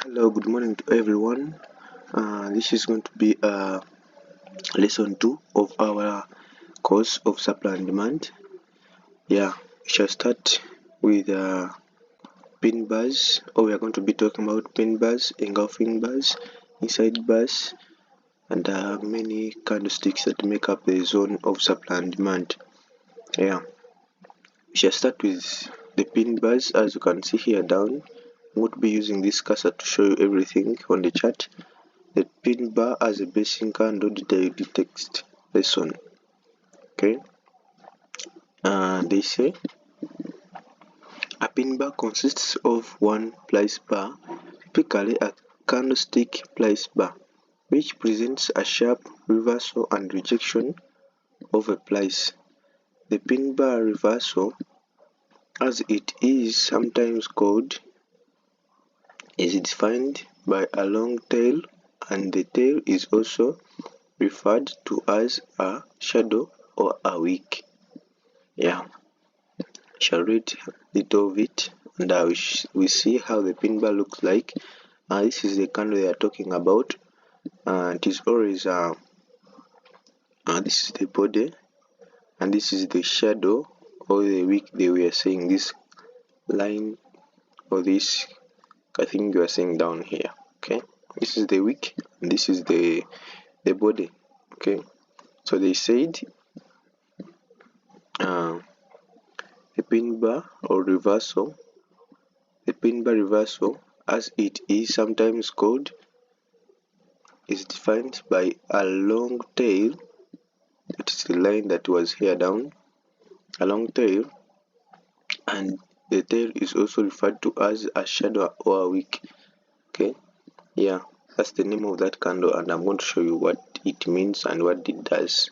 Hello, good morning to everyone. This is going to be lesson 2 of our course of supply and demand. We shall start with pin bars, or we are going to be talking about pin bars, engulfing bars, inside bars, and many candlesticks that make up the zone of supply and demand. We shall start with the pin bars. As you can see here down, I'm going to be using this cursor to show you everything on the chart. The pin bar as a basic candle detects lesson. Okay. They say a pin bar consists of one place bar, typically a candlestick place bar, which presents a sharp reversal and rejection of a place. The pin bar reversal, as it is sometimes called, is defined by a long tail, and the tail is also referred to as a shadow or a wick. Shall read a little of it, and we see how the pin bar looks like. This is the candle they are talking about. It is always this is the body, and this is the shadow or the wick they were saying. This line or this, I think you are seeing down here. Okay, this is the wick and this is the body. Okay, so they said the pin bar reversal, as it is sometimes called, is defined by a long tail. That is the line that was here down, a long tail, and the tail is also referred to as a shadow or a wick. Okay, that's the name of that candle, and I'm going to show you what it means and what it does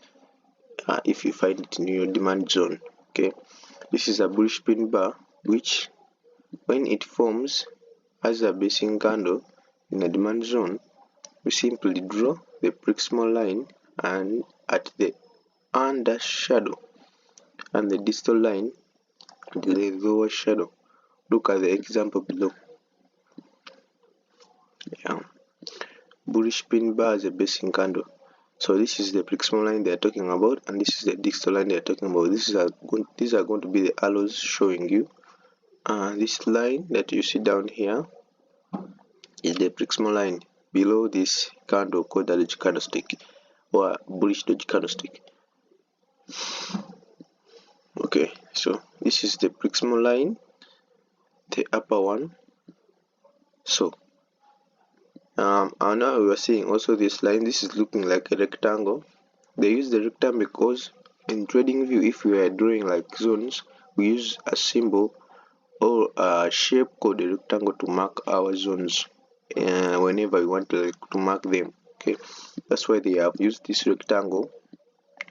if you find it in your demand zone. Okay, this is a bullish pin bar, which when it forms as a basic candle in a demand zone, we simply draw the proximal line and at the under shadow and the distal line the lower shadow. Look at the example below. Bullish pin bar as a basic candle. So this is the proximal line they are talking about, and this is the distal line they are talking about. These are going to be the arrows showing you. This line that you see down here is the proximal line below this candle called the doji candlestick or bullish doji candlestick. Okay, so this is the proximal line, the upper one. So and now we are seeing also this line. This is looking like a rectangle. They use the rectangle because in trading view, if we are drawing like zones, we use a symbol or a shape called a rectangle to mark our zones whenever we want to mark them. Okay, that's why they have used this rectangle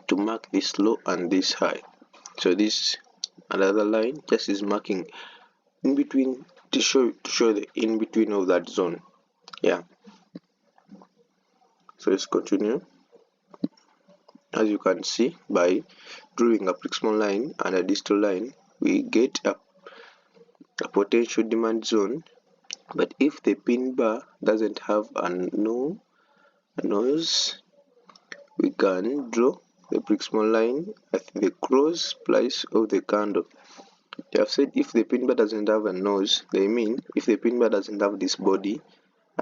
to mark this low and this high. So this another line just is marking in between to show the in between of that zone. So let's continue. As you can see, by drawing a proximal line and a distal line, we get a potential demand zone. But if the pin bar doesn't have a nose, we can draw the proximal line at the cross place of the candle. They have said if the pin bar doesn't have a nose, they mean if the pin bar doesn't have this body,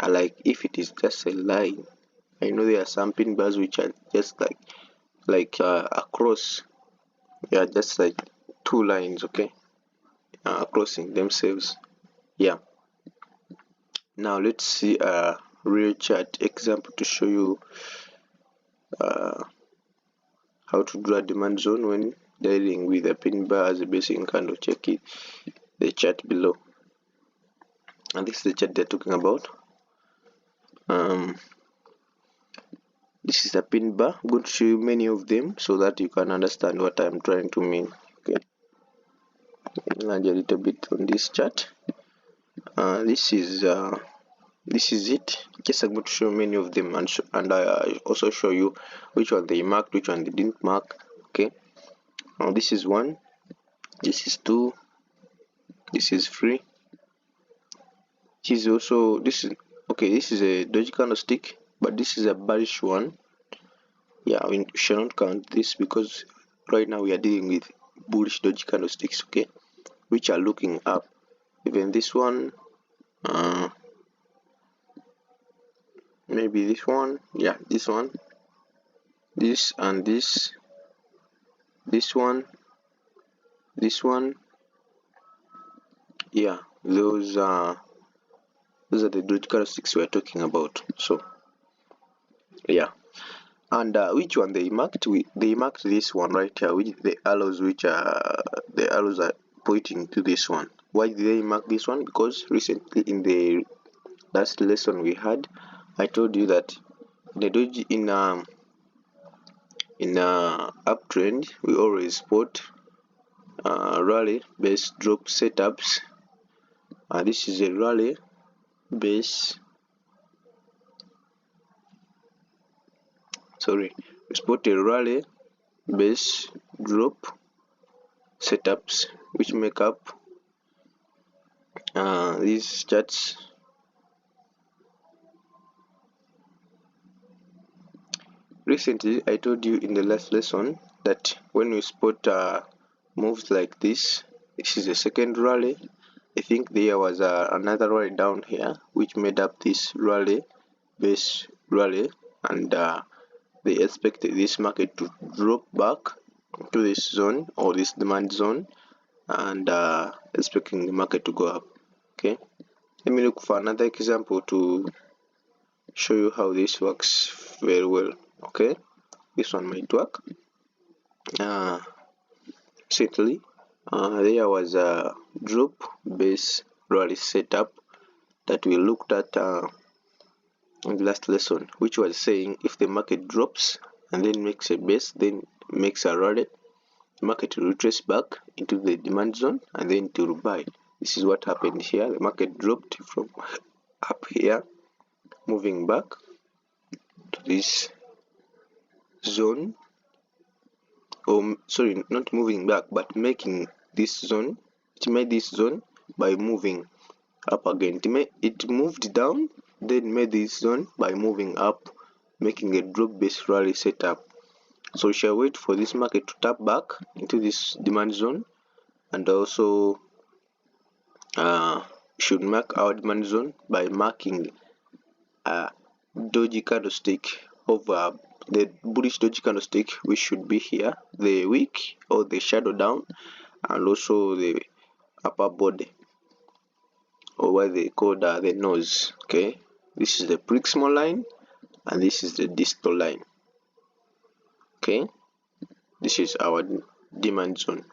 like if it is just a line. I know there are some pin bars which are just like a cross, just like two lines, okay, crossing themselves. Now let's see a real chart example to show you how to draw a demand zone when dealing with a pin bar as a basic candle. Check the chart below, and this is the chart they're talking about. This is a pin bar. I'm going to show you many of them so that you can understand what I'm trying to mean. Okay, enlarge a little bit on this chart. This is it. Just I'm going to show many of them, and I also show you which one they marked, which one they didn't mark. Okay, now this is 1, this is 2, this is 3. This is Okay, this is a doji candlestick, but this is a bearish one. Yeah, we shall not count this because right now we are dealing with bullish doji candlesticks, okay, which are looking up. Even this one, maybe this one, yeah, this one, this and this one, this one, yeah, those are the doji candlesticks we are talking about. So yeah, and which one they marked? They marked this one right here, which the arrows, which are the arrows are pointing to this one. Why did they mark this one? Because recently in the last lesson we had, I told you that the doji in uptrend we always spot rally based drop setups. This is a rally base, sorry, we spot a rally base drop setups which make up these charts. Recently I told you in the last lesson that when we spot moves like this is the second rally. I think there was another rally down here which made up this rally base rally, and they expected this market to drop back to this zone or this demand zone, and expecting the market to go up. Okay, let me look for another example to show you how this works very well. Okay, this one might work. Recently there was a drop base rally setup that we looked at in the last lesson, which was saying if the market drops and then makes a base, then makes a rally, the market will retrace back into the demand zone and then to buy. This is what happened here. The market dropped from up here, moving back to this zone, or sorry, not moving back, but making this zone. It made this zone by moving up again. It moved down, then made this zone by moving up, making a drop based rally setup. So we shall wait for this market to tap back into this demand zone, and also should mark our demand zone by marking a doji candlestick over the bullish doji candlestick, which should be here, the wick or the shadow down, and also the upper body, or what they call the nose. Okay, this is the proximal line and this is the distal line. Okay, this is our demand zone.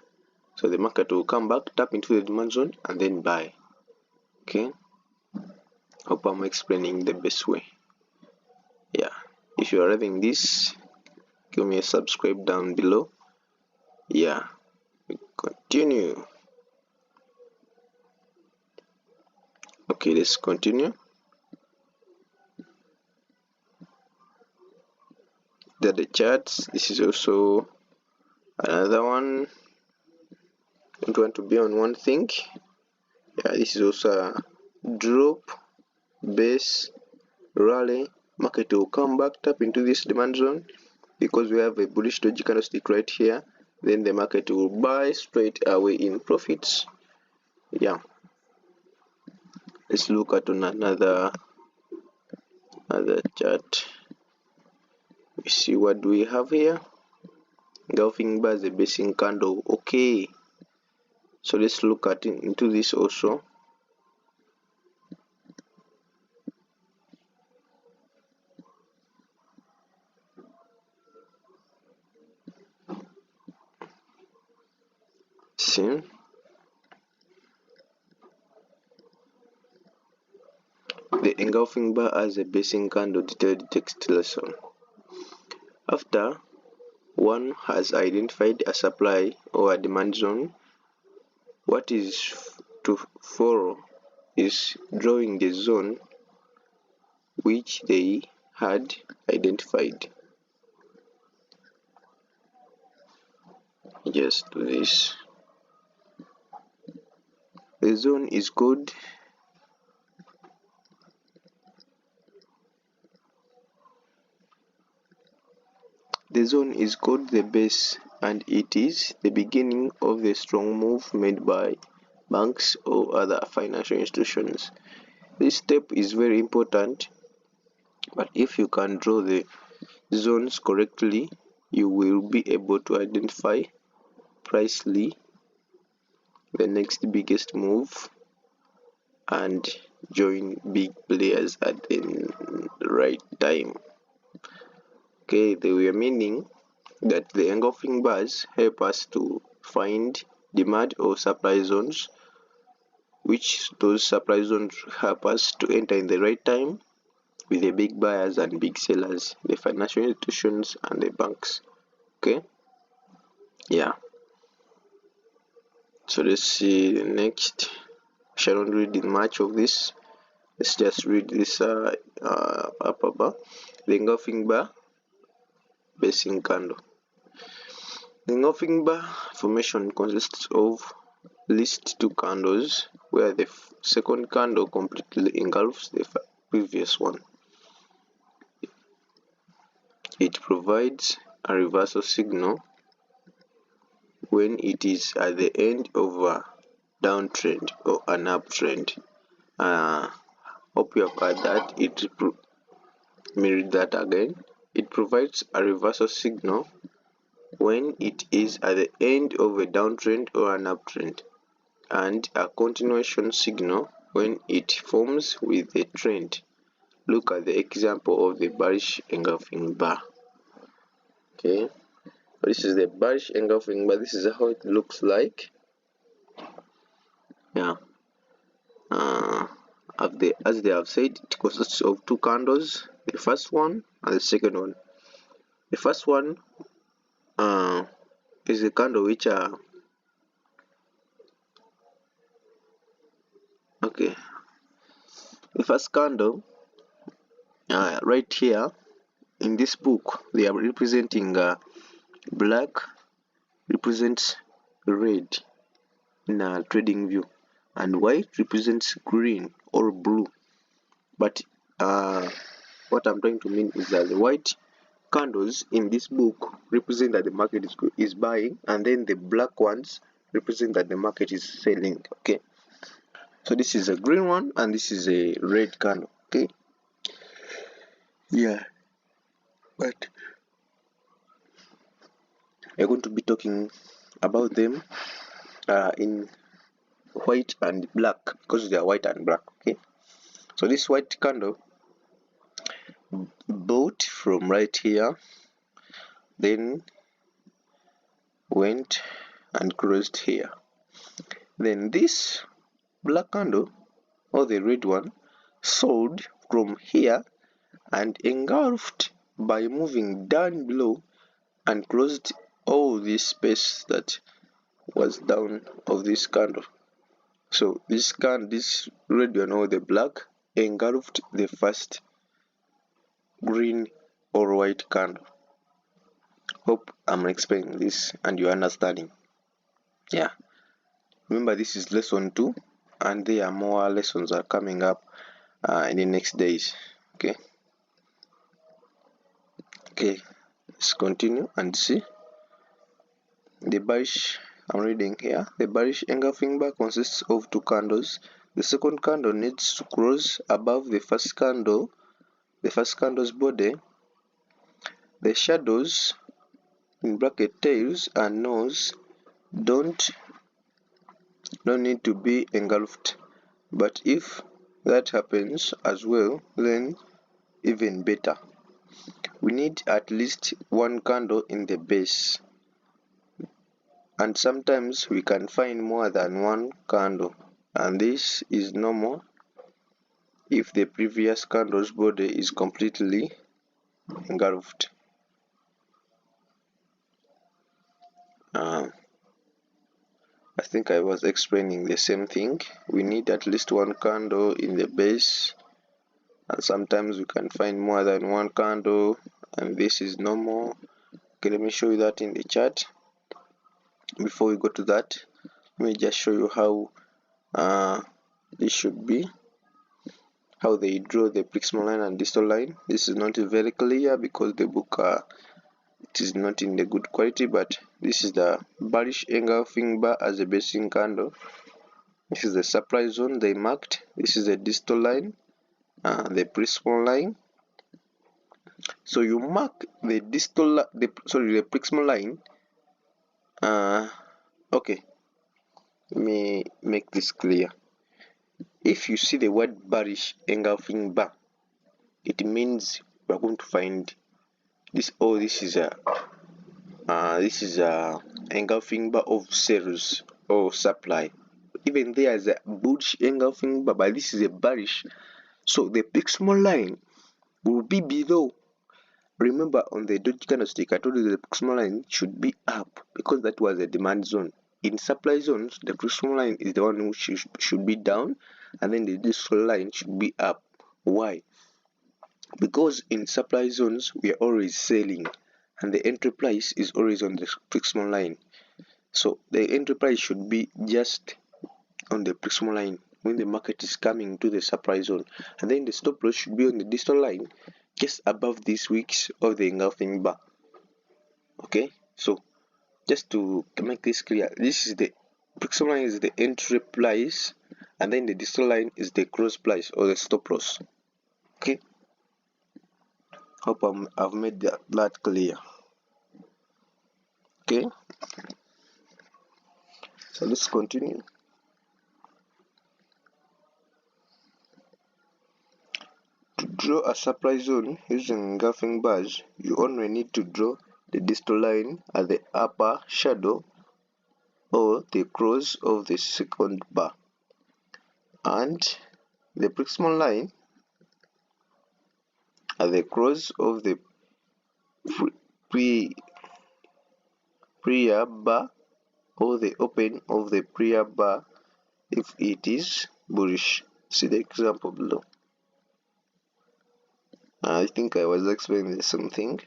So the market will come back, tap into the demand zone, and then buy. Okay, hope I'm explaining the best way. Yeah, if you are having this, give me a subscribe down below. Yeah, we continue. Okay, let's continue. There are the charts. This is also another one. Don't want to be on one thing. Yeah, this is also a drop base rally. Market will come back, tap into this demand zone because we have a bullish doji candlestick right here. Then the market will buy straight away in profits. Yeah, let's look at another chart. We see what do we have here. Engulfing bar is a basing candle. Okay, so let's look at into this also. See, the engulfing bar as a basing candle, detailed text lesson. After one has identified a supply or a demand zone, what is to follow is drawing the zone which they had identified. Just do this. The zone is called The zone is called the base, and it is the beginning of the strong move made by banks or other financial institutions. This step is very important, but if you can draw the zones correctly, you will be able to identify precisely the next biggest move and join big players at the right time. Okay, they were meaning that the engulfing bars help us to find demand or supply zones, which those supply zones help us to enter in the right time with the big buyers and big sellers, the financial institutions and the banks. Okay, yeah. So let's see the next. I shall not read much of this. Let's just read this up above. The engulfing bar basing candle. The engulfing bar formation consists of least two candles where the second candle completely engulfs the previous one. It provides a reversal signal when it is at the end of a downtrend or an uptrend. Hope you have heard that. Let me read that again. It provides a reversal signal when it is at the end of a downtrend or an uptrend, and a continuation signal when it forms with the trend. Look at the example of the bearish engulfing bar. Okay, this is the bearish engulfing bar. This is how it looks like. Yeah. As they have said, it consists of two candles, the first one and the second one. The first one is the candle which are okay. The first candle right here in this book, they are representing black represents red in a trading view, and white represents green or blue. But what I'm trying to mean is that the white candles in this book represent that the market is buying, and then the black ones represent that the market is selling. Okay, so this is a green one and this is a red candle. Okay, yeah, but we're going to be talking about them in white and black because they are white and black. Okay, so this white candle bought from right here, then went and closed here. Then this black candle, or the red one, sold from here and engulfed by moving down below and closed all this space that was down of this candle. So this red one or the black engulfed the first green or white candle. Hope I'm explaining this and you're understanding. Yeah, remember this is lesson 2 and there are more lessons are coming up in the next days. Okay, let's continue and see the bearish. I'm reading here. The bearish engulfing bar consists of two candles. The second candle needs to close above the first candle's body. The shadows in bracket tails and nose don't need to be engulfed, but if that happens as well, then even better. We need at least one candle in the base, and sometimes we can find more than one candle, and this is normal if the previous candle's body is completely engulfed. I think I was explaining the same thing. We need at least one candle in the base, and sometimes we can find more than one candle, and this is normal. Okay, let me show you that in the chart. Before we go to that, let me just show you how this should be, how they draw the proximal line and distal line. This is not very clear because the book it is not in the good quality, but this is the bearish engulfing bar as a basing candle. This is the supply zone they marked. This is the distal line, the principal line. So you mark the the proximal line. Okay, let me make this clear. If you see the word bearish engulfing bar, it means we are going to find this. Oh, this is a engulfing bar of sales or supply. Even there is a bullish engulfing bar, but this is a bearish. So the proximal line will be below. Remember, on the doji candlestick, I told you the proximal line should be up because that was a demand zone. In supply zones, the proximal line is the one which should be down, and then the distal line should be up. Why? Because in supply zones, we are always selling, and the entry price is always on the proximal line. So the entry price should be just on the proximal line when the market is coming to the supply zone, and then the stop loss should be on the distal line just above these wicks of the engulfing bar. Okay, so just to make this clear, this is the proximal line is the entry price, and then the distal line is the cross price or the stop loss. Okay, hope I've made that clear. Okay, so let's continue. To draw a supply zone using engulfing bars, you only need to draw the distal line at the upper shadow or the cross of the second bar, and the proximal line at the cross of the prior bar or the open of the prior bar if it is bullish. See the example below. I think I was explaining something.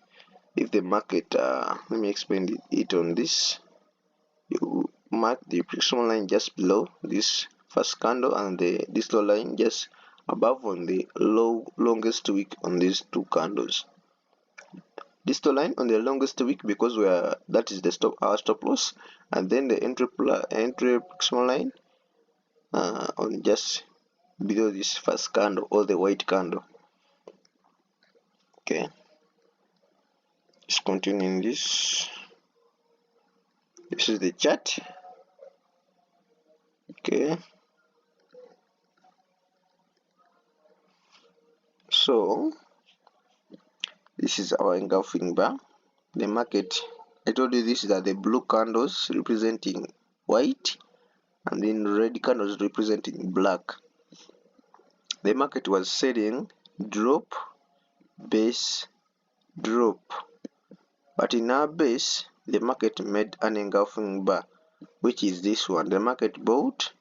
If the market, let me explain it on this. You mark the proximal line just below this first candle and the distal line just above on the longest wick on these two candles. Distal line on the longest wick because that is the our stop loss, and then the entry proximal line on just below this first candle or the white candle. Okay, let's continue this. This is the chart. Okay, so this is our engulfing bar. The market, I told you this is the blue candles representing white and then red candles representing black. The market was selling drop, base, drop, but in our base the market made an engulfing bar, which is this one. The market bought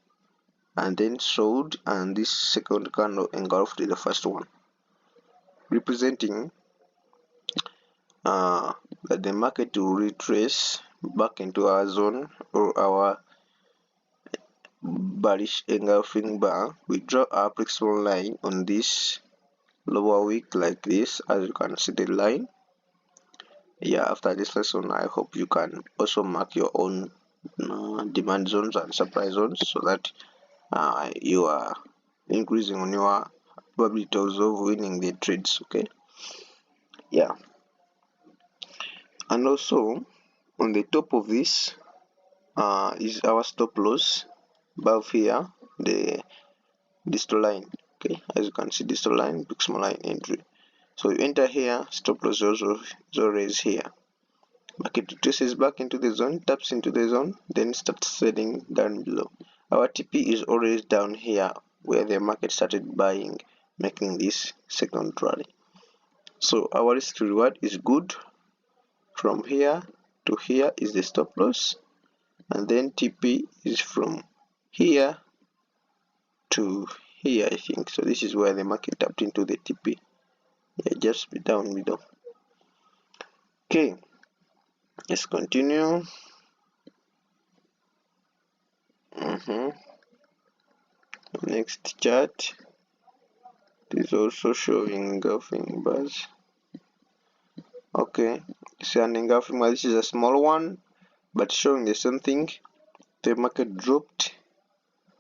and then sold, and this second candle engulfed the first one, representing that the market will retrace back into our zone or our bearish engulfing bar. We draw our principal line on this lower wick like this, as you can see the line. Yeah, after this lesson I hope you can also mark your own demand zones and supply zones so that you are increasing on your probabilities of winning the trades. Okay, yeah, and also on the top of this is our stop loss above here, the distal line. Okay, as you can see, distal line, proximal line, entry. So you enter here, stop loss also is always here. Market traces back into the zone, taps into the zone, then starts selling down below. Our TP is always down here where the market started buying, making this second rally. So our risk to reward is good. From here to here is the stop loss, and then TP is from here to here, I think. So this is where the market tapped into the TP. Yeah, just be down below. Okay, let's continue. Next chart is also showing engulfing bars. Okay, See an engulfing bar. This is a small one, but showing the same thing. The market dropped,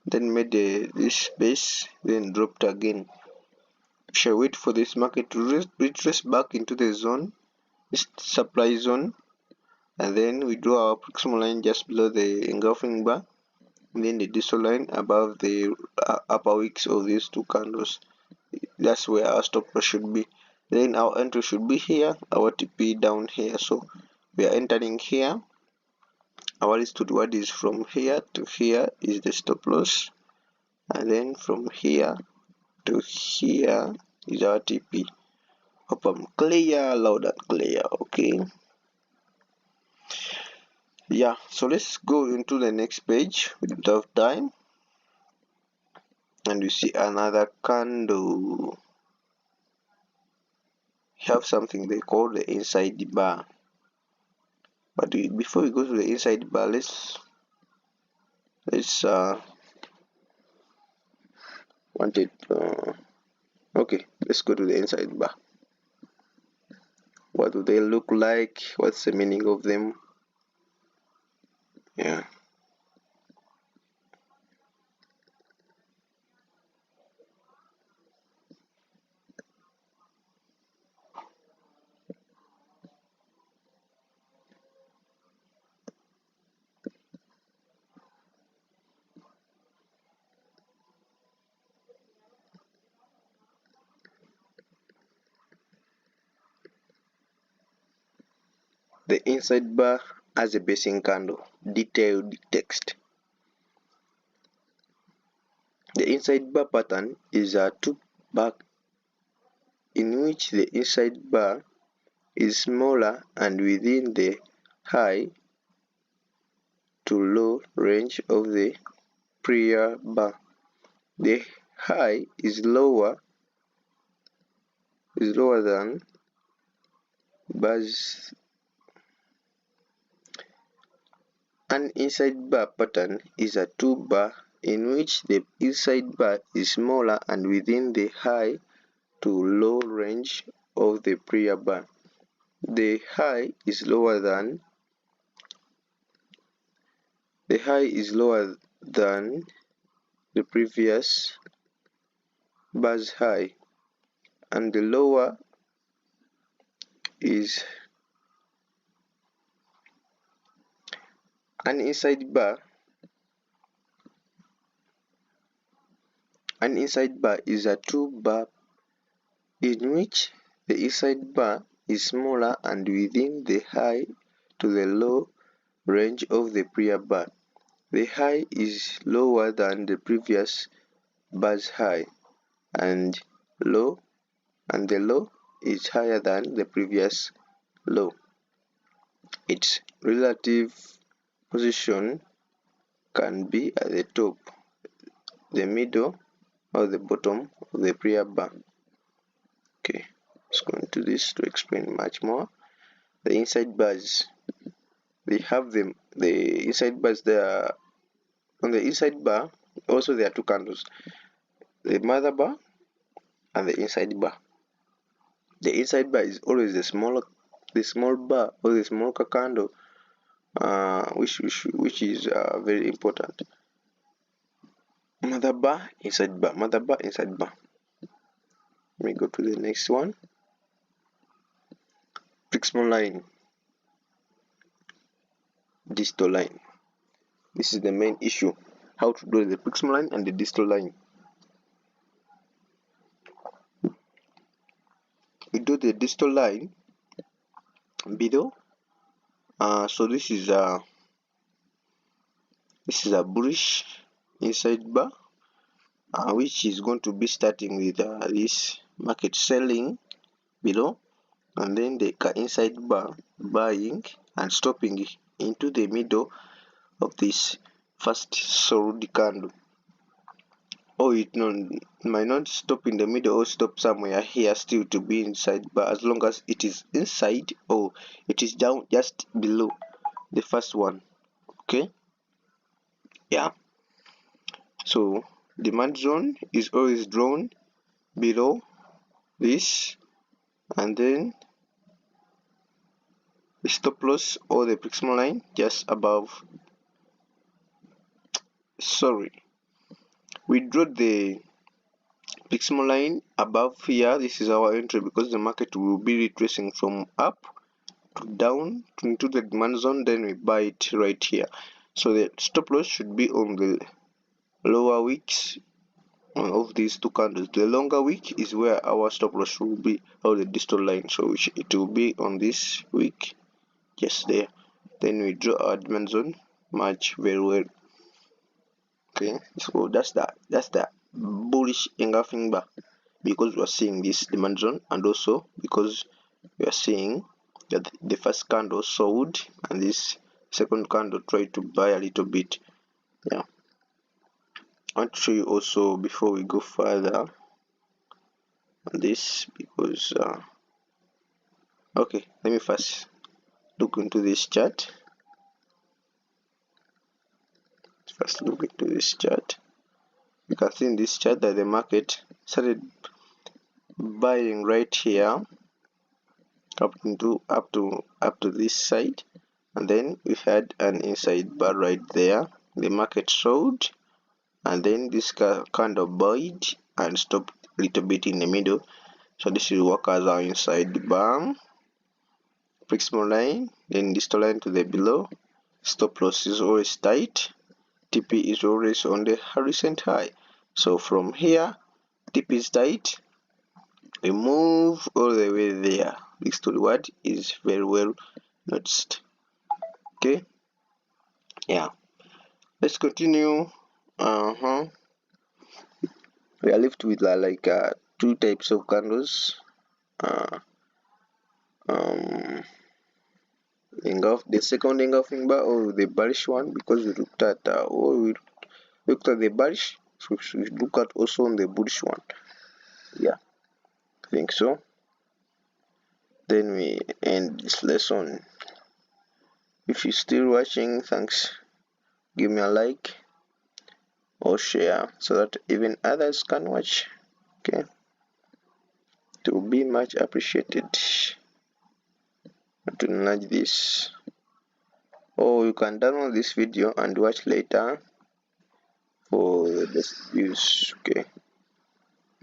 then made this base, then dropped again. We shall wait for this market to retrace back into the zone, this supply zone, and then we draw our proximal line just below the engulfing bar, and then the distal line above the upper wicks of these two candles. That's where our stop loss should be. Then our entry should be here, our TP down here. So we are entering here. Our risk to reward is from here to here is the stop loss, and then from here to here is our TP. Hope I'm clear, loud and clear. Okay. Yeah, so let's go into the next page without time, and we see another candle. We have something they call the inside bar. But before we go to the inside bar, let's okay, let's go to the inside bar. What do they look like? What's the meaning of them? Yeah. The inside bar has a basing candle, detailed text. The inside bar pattern is a two-bar in which the inside bar is smaller and within the high to low range of the prior bar. The high is lower than bars. An inside bar pattern is a two-bar in which the inside bar is smaller and within the high to low range of the prior bar. The high is lower than the previous bar's high, and the lower is an inside bar. An inside bar is a two-bar in which the inside bar is smaller and within the high to the low range of the prior bar. The high is lower than the previous bar's high, and the low is higher than the previous low. Its relative position can be at the top, the middle, or the bottom of the prior bar. Okay, let's go into this to explain much more. The inside bars, they have them. The inside bars, there on the inside bar. Also, there are two candles: the mother bar and the inside bar. The inside bar is always the small bar or the small candle, which is very important. Mother bar, inside bar, mother bar, inside bar. Let me go to the next one. Proximal line, distal line. This is the main issue: how to draw the proximal line and the distal line. We do the distal line below. So this is a bullish inside bar, which is going to be starting with this market selling below, and then the inside bar buying and stopping into the middle of this first sold candle. Or it might not stop in the middle or stop somewhere here still to be inside bar, as long as it is inside or it is down just below the first one. Okay, yeah. So demand zone is always drawn below this, and then stop loss or the proximal line just above. Sorry, we draw the proximal line above here. This is our entry because the market will be retracing from up to down into the demand zone, then we buy it right here. So the stop loss should be on the lower wicks of these two candles. The longer wick is where our stop loss will be, or the distal line, so it will be on this wick just there. Then we draw our demand zone, match very well. Okay, so that's the bullish engulfing bar, because we are seeing this demand zone, and also because we are seeing that the first candle sold and this second candle tried to buy a little bit. Yeah, I want to show you also before we go further on this, because okay, let me first look into this chart. First look into this chart. You can see in this chart that the market started buying right here up to this side, and then we had an inside bar right there. The market sold, and then this kind of bought and stopped a little bit in the middle. So this will work as our inside bar, proximal line, then distal line to the below. Stop loss is always tight. TP is always on the recent high. So from here, TP is tight. We move all the way there. This to the word is very well noticed. Okay. Yeah. Let's continue. We are left with two types of candles. The second engulfing bar, or the bearish one, because we looked at the bearish, so we look at also on the bullish one. Yeah, I think so. Then we end this lesson. If you're still watching, thanks. Give me a like or share so that even others can watch. Okay, it will be much appreciated to nudge this. Or you can download this video and watch later for the best views. Okay,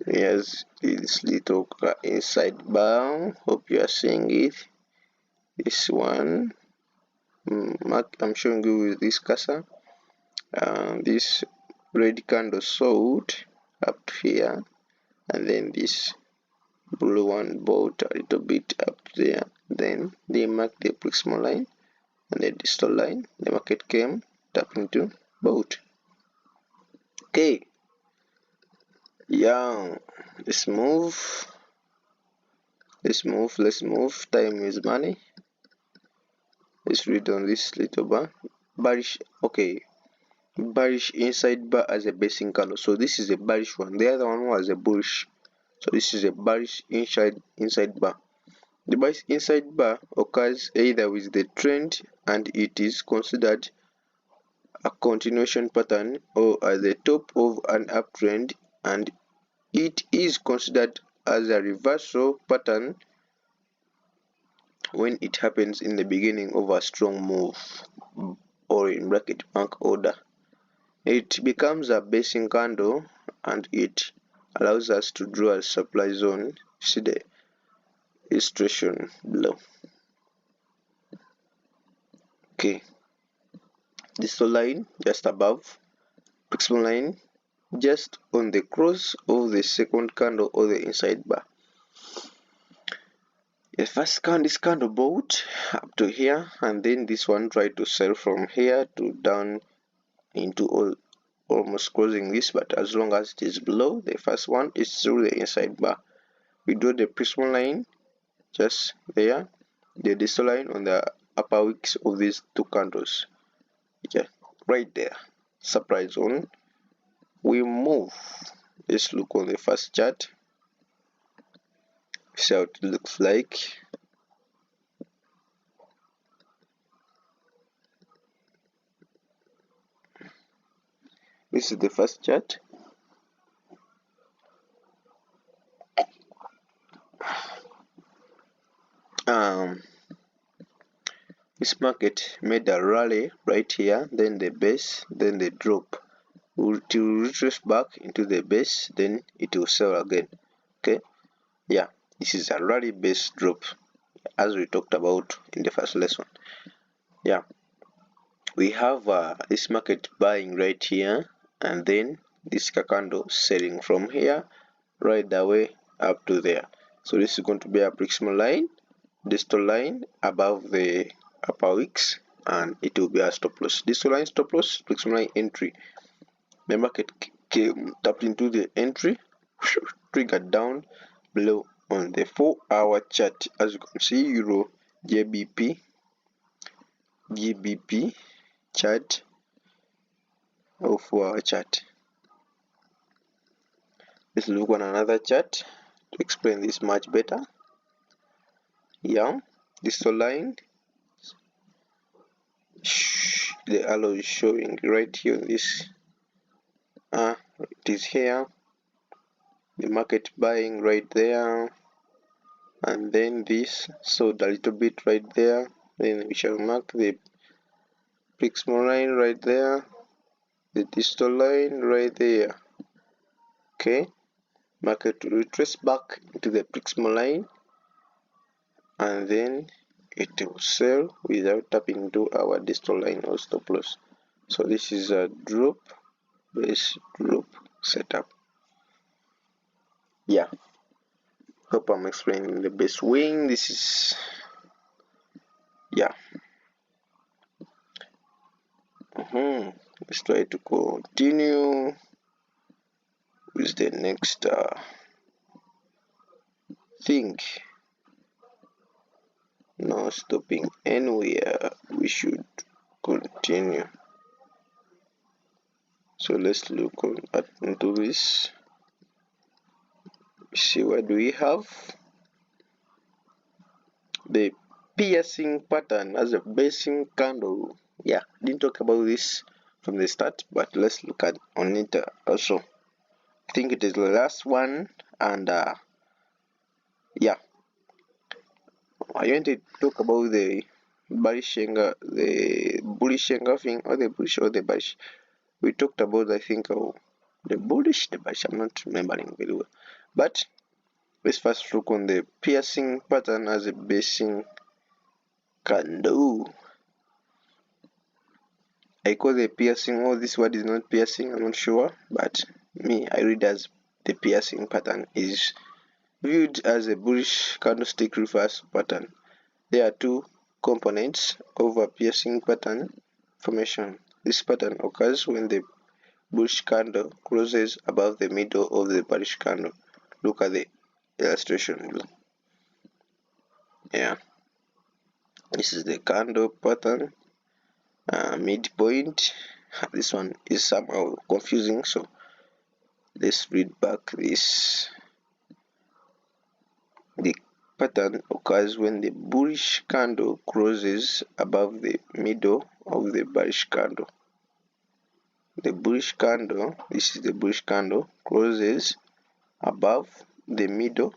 here's this little inside bar. Hope you are seeing it. This one, I'm showing you with this cursor. This red candle sold up to here, and then this blue one bought a little bit up there. Then they marked the proximal line and the distal line. The market came, tapped into both. Okay, yeah, let's move. Time is money. Let's read on this little bar. Bearish. Okay, bearish inside bar as a basing candle. So this is a bearish one. The other one was a bullish. So this is a bearish inside bar. The bearish inside bar occurs either with the trend and it is considered a continuation pattern, or at the top of an uptrend and it is considered as a reversal pattern when it happens in the beginning of a strong move, or in bracket bank order. It becomes a basing candle and it allows us to draw a supply zone. See the illustration below. Okay, distal line just above, proximal line just on the cross of the second candle or the inside bar. The first candle bought up to here, and then this one tried to sell from here to down into almost closing this, but as long as it is below the first one, it's through the inside bar. We draw the proximal line just there, the distal line on the upper wicks of these two candles. Yeah, right there, supply zone. We move. Let's look on the first chart, see how it looks like. This is the first chart. this market made a rally right here, then the base, then the drop. It will retrace back into the base, then it will sell again. Okay, yeah, this is a rally base drop as we talked about in the first lesson. Yeah, we have this market buying right here, and then this candle selling from here right the way up to there. So this is going to be a proximal line, distal line above the upper wicks, and it will be a stop loss. Distal line, stop loss, proximal line, entry. The market came tapped into the entry, triggered down below on the 4-hour chart. As you can see, Euro, GBP chart or 4-hour chart. Let's look on another chart to explain this much better. Yeah, this line, the arrow is showing right here on this. It is here. The market buying right there, and then this sold a little bit right there. Then we shall mark the proximal line right there, the distal line right there. Okay, market will retrace back into the proximal line, and then it will sell without tapping into our distal line or stop loss. So this is a drop base drop setup. Yeah, hope I'm explaining the best way. This is, yeah. Let's try to continue with the next thing. Not stopping anywhere, we should continue. So let's look into this. See, what do we have? The piercing pattern as a basing candle. Yeah, didn't talk about this from the start, but let's look at on it also. I think it is the last one, and yeah, I want to talk about the bullish the bullish engulfing, or the bullish or the bearish. We talked about, I think, the bullish, the bearish. I'm not remembering very well, but let's first look on the piercing pattern as a basing candle. I call the piercing, or this word is not piercing, I'm not sure, but me, I read as the piercing pattern is viewed as a bullish candlestick reverse pattern. There are two components of a piercing pattern formation. This pattern occurs when the bullish candle closes above the middle of the bearish candle. Look at the illustration below. Yeah, this is the candle pattern. Midpoint. This one is somehow confusing, so let's read back this. The pattern occurs when the bullish candle closes above the middle of the bearish candle. The bullish candle, this is the bullish candle, closes above the middle,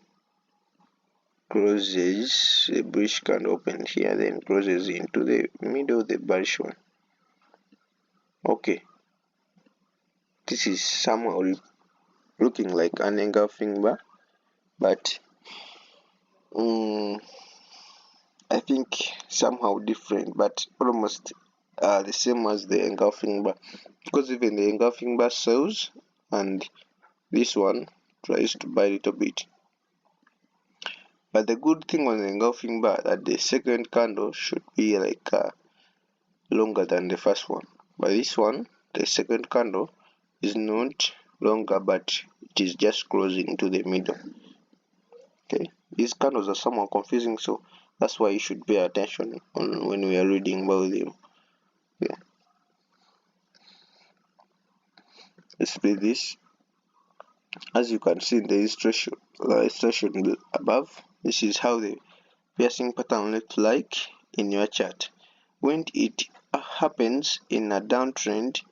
closes the bullish candle open here, then closes into the middle of the bearish one. Okay, this is somehow looking like an engulfing bar, but I think somehow different, but almost the same as the engulfing bar, because even the engulfing bar sells and this one tries to buy a little bit. But the good thing on the engulfing bar that the second candle should be like longer than the first one. But this one, the second candle is not longer, but it is just closing to the middle. Okay, these candles are somewhat confusing, so that's why you should pay attention on when we are reading about them. Yeah, let's read this. As you can see in the illustration above, this is how the piercing pattern looks like in your chart. When it happens in a downtrend,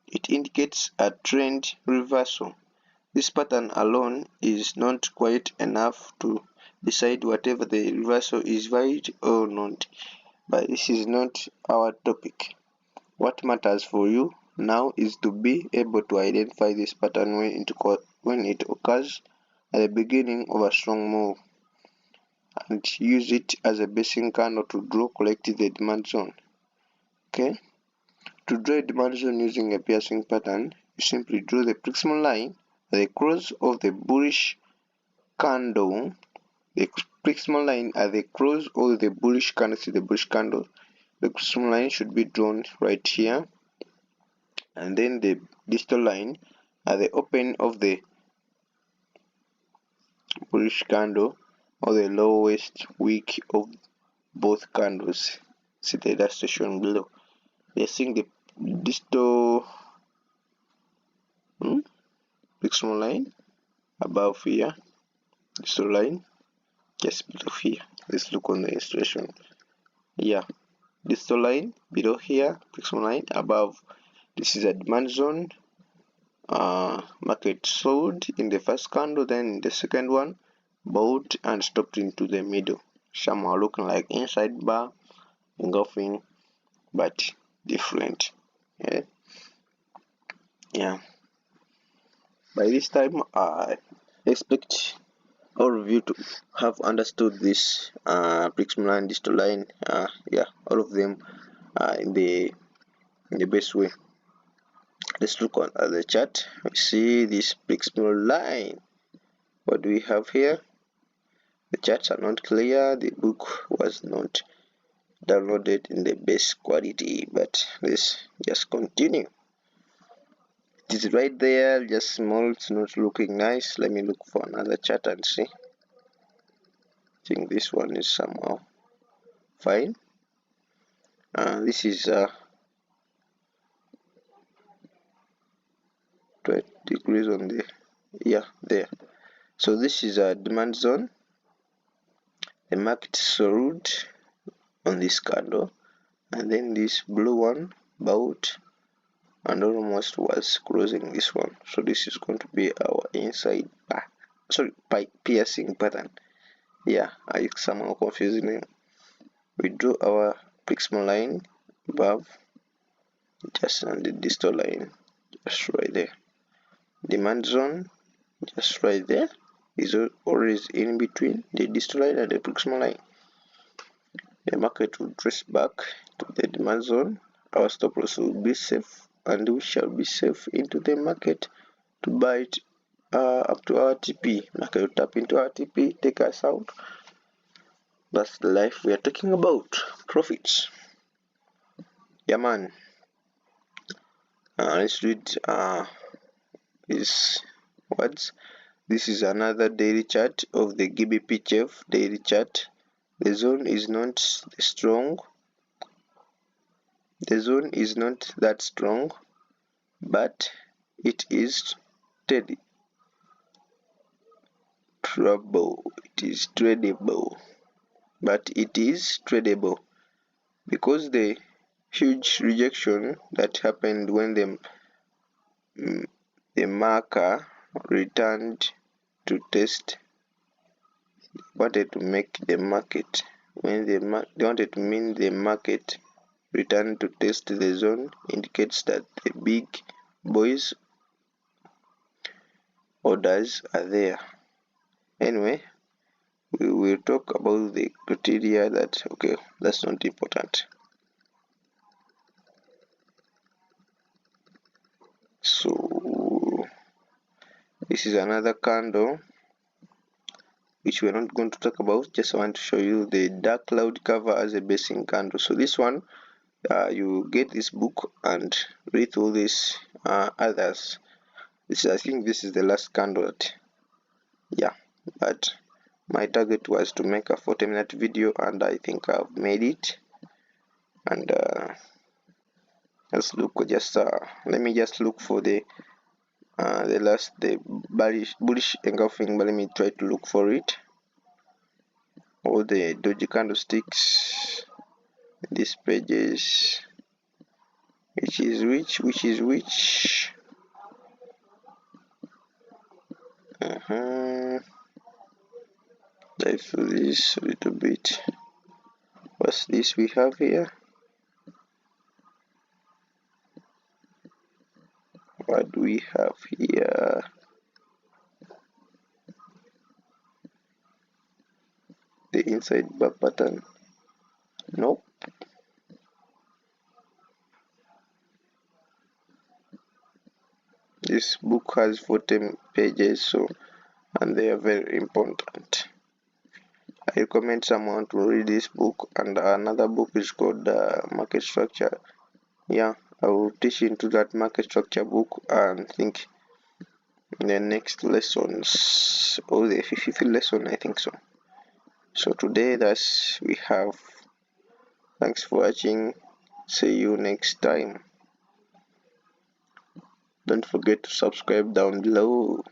it indicates a trend reversal. This pattern alone is not quite enough to decide whether the reversal is valid or not. but this is not our topic. What matters for you now is to be able to identify this pattern when it occurs at the beginning of a strong move and use it as a basic candle to draw correctly the demand zone. Okay, to draw a demand zone using a piercing pattern, you simply draw the proximal line at the close of the bullish candle. The proximal line at the close of the bullish candle, see the bullish candle. The proximal line should be drawn right here, and then the distal line at the open of the bullish candle or the lowest wick of both candles. See the illustration below. We are seeing the distal proximal line above here, distal line just below here. Let's look on the illustration. Yeah, distal line below here, proximal line above. This is a demand zone. Market sold in the first candle, then in the second one bought and stopped into the middle. Some are looking like inside bar engulfing, but different. Yeah. By this time, I expect all of you to have understood this proximal line, distal line. Yeah, all of them in the best way. Let's look at the chart. We see this proximal line. What do we have here? The charts are not clear. The book was not downloaded in the best quality, but let's just continue. It is right there, just small. It's not looking nice. Let me look for another chart and see. I think this one is somehow fine. This is 20 degrees on the there. So this is a demand zone. The market sold on this candle, and then this blue one bought and almost was closing this one. So this is going to be our inside piercing pattern. Yeah, I somehow confusing it. We draw our proximal line above, just on the distal line, just right there. Demand zone, just right there, is always in between the distal line and the proximal line. The market will trace back to the demand zone. Our stop loss will be safe, and we shall be safe into the market to buy it up to our TP. Market will tap into our TP, take us out. That's the life we are talking about. Profits. Yeah, man. Let's read these words. This is another daily chart of the GBP daily chart. The zone is not strong. The zone is not that strong, but it is steady. It is tradable, but it is tradable because the huge rejection that happened when the marker returned to test, wanted to make the market, when they wanted to mean the market returned to test the zone, indicates that the big boys orders are there. Anyway, we will talk about the criteria that, okay, that's not important. So this is another candle which we're not going to talk about. Just want to show you the dark cloud cover as a basic candle. So this one, you get this book and read all these others. I think this is the last candle. Yeah, but my target was to make a 40-minute video, and I think I've made it. And let's look. Let me just look for the bullish engulfing, but let me try to look for it. All the doji candlesticks, these pages, which is which. Dive through this a little bit. What's this we have here? What do we have here? The inside bar pattern. Nope. This book has 40 pages, so and they are very important. I recommend someone to read this book, and another book is called Market Structure. Yeah, I will teach into that market structure book, and think in the next lessons or the 50th lesson, I think so. So today that's we have. Thanks for watching. See you next time. Don't forget to subscribe down below.